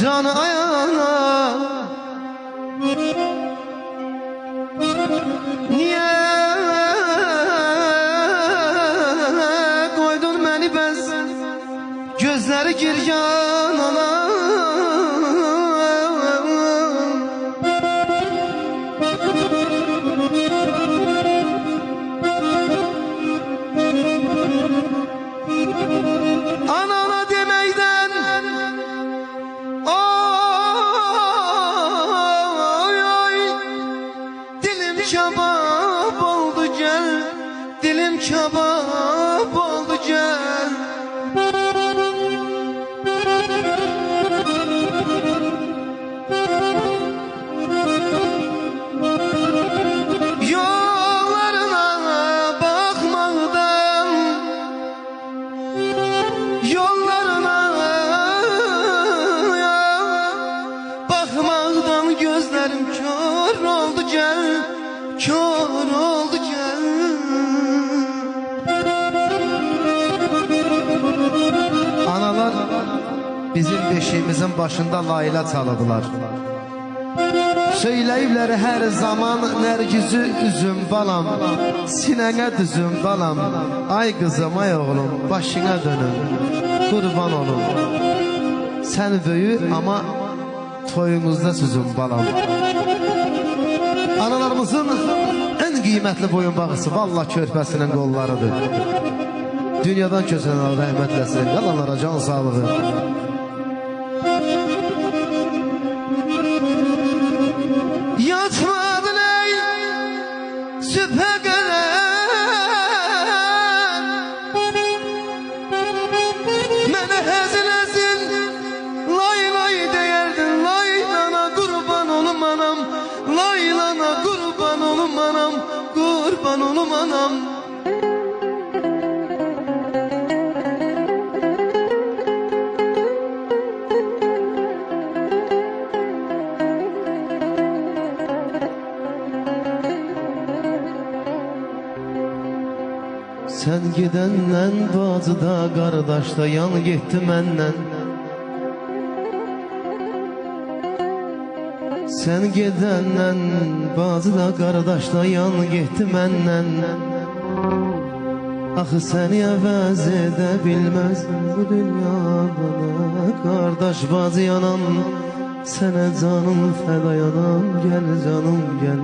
can ayağına. Niye koydun beni bez gözleri girganına? Anana demeyden oy oy dilim kebap oldu gel, dilim kebap oldu gel. Yollarına bakmaktan gözlerim kör oldu gel, kör oldu gel. Analar bizim beşiğimizin başında layla çalıdılar. Söyleyiblər her zaman Nərgizi üzüm balam, sinəngə düzüm balam. Ay kızım ay oğlum başına dönüm, kurban olum. Sen böyü ama toyumuzda süzüm balam. Analarımızın en kıymetli boyun bağısı vallahi körpəsinin qollarıdır. Dünyadan köçənlər rəhmət eləsin, qalanlara can sağlığı. Yatmadın ey sübhe kadar, mene hezin hezin lay lay deyerdin. Laylana kurban olum anam, laylana kurban olum anam, kurban olum anam. Sen gidenden bacıda kardeşda yan gitti menden. Sen gidenden bacıda kardeşda yan gitti menden. Axı seni əvəz edə bilməz bu dünyada. Kardeş bacı yanam, sənə canım fəda yanam, gel canım gel.